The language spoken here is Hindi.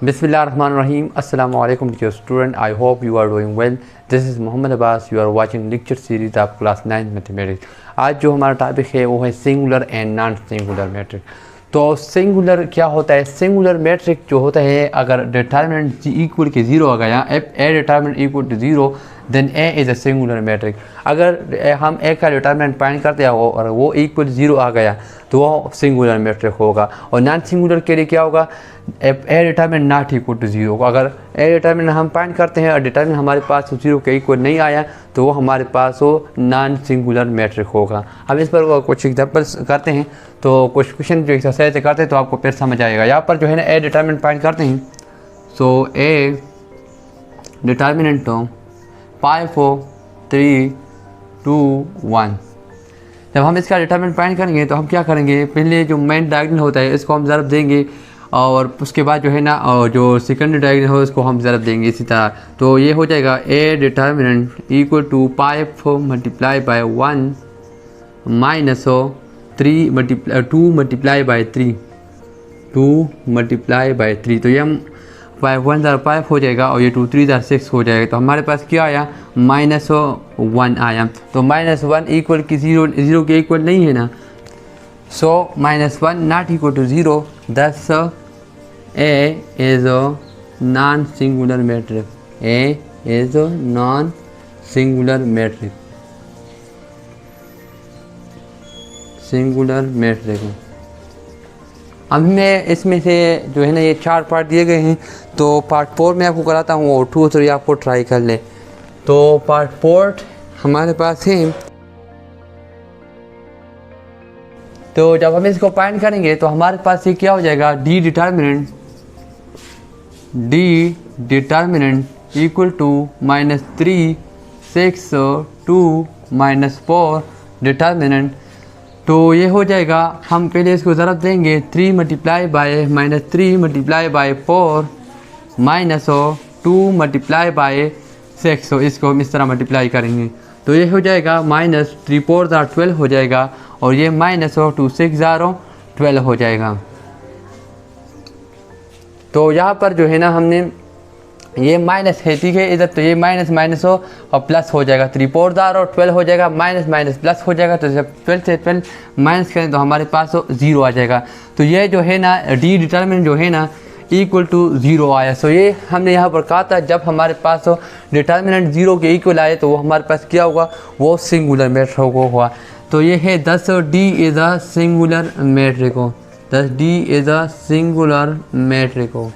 Bismillahirrahmanirrahim. Assalamu alaikum dear student. I hope you are doing well. This is Mohammed Abbas. You are watching lecture series of class 9 mathematics. आज जो हमारा टॉपिक है वो है singular and non singular matrix. तो सिंगुलर क्या होता है? सिंगुलर मैट्रिक जो होता है, अगर डिटर्मिनेंट इक्वल के ज़ीरो आ गया, if A determinant equal to zero then A is a singular matrix. अगर हम ए का डिटर्मिनेंट फाइंड करते हैं और वो इक्वल ज़ीरो आ गया तो वो सिंगुलर मैट्रिक होगा। और नॉन सिंगुलर के लिए क्या होगा? A determinant not equal to zero. अगर ए डिटर्मिनेंट हम फाइंड करते हैं और डिटर्मिनेंट हमारे पास ज़ीरो के इक्वल नहीं आया तो वो हमारे पास वो नॉन सिंगुलर मैट्रिक होगा। हम इस पर कुछ एग्जांपल्स करते हैं, तो कुछ क्वेश्चन जो एक्सरसाइज करते हैं तो आपको फिर समझ आएगा। यहाँ पर जो है ना ए डिटर्मिनेंट फाइंड करते हैं, सो ए डिटर्मिनेंट तो 5 4 3 2 1। जब हम इसका डिटर्मिनेंट फाइंड करेंगे तो हम क्या करेंगे, पहले जो मेन डायगोनल होता है इसको हम ज़रब देंगे और उसके बाद जो है ना जो सेकंड डायगोनल हो उसको हम ज़रब देंगे इसी तरह। तो ये हो जाएगा A determinant equal to 5 multiply by 1 minus 2 multiply by 3 तो ये हम 5 1 5 हो जाएगा और ये 2 3 6 हो जाएगा। तो हमारे पास क्या आया? -1 आया। तो -1 इक्वल की ज़ीरो के इक्वल नहीं है ना, so -1 not equal to zero, thus A is a non singular matrix. A is a non singular matrix. अब हमें इसमें से जो है ना ये 4 पार्ट दिए गए हैं, तो पार्ट 4 में आपको कराता हूँ और 2 3 आपको ट्राई कर लें। तो पार्ट 4 हमारे पास है, तो जब हम इसको फाइंड करेंगे तो हमारे पास ये क्या हो जाएगा? D determinant equal to -3 6 2 -4 determinant. तो ये हो जाएगा, हम पहले इसको ज़रब देंगे 3 multiply by -3 multiply by 4 minus 2 multiply bye 6। इसको हम इस तरह मल्टीप्लाई करेंगे तो ये हो जाएगा -3 4 12 हो जाएगा और ये -2 6 12 हो जाएगा। तो यहाँ पर जो है ना हमने ये माइनस है, ठीक है इधर, तो ये माइनस हो और प्लस हो जाएगा, 3 4 और 12 हो जाएगा, माइनस प्लस हो जाएगा। तो जब 12 से 12 माइनस करें तो हमारे पास 0 आ जाएगा। तो ये जो है ना डी डिटर्मिनेंट जो है ना इक्वल टू 0 आया। सो ये हमने यहाँ पर कहा था जब हमारे पास डिटर्मिनेंट 0 के इक्वल आए तो वो हमारे पास क्या होगा? वो सिंगुलर मैट्रिक होगा। तो ये है 10 D is a singular matrix हो, 10 D is a singular matrix हो।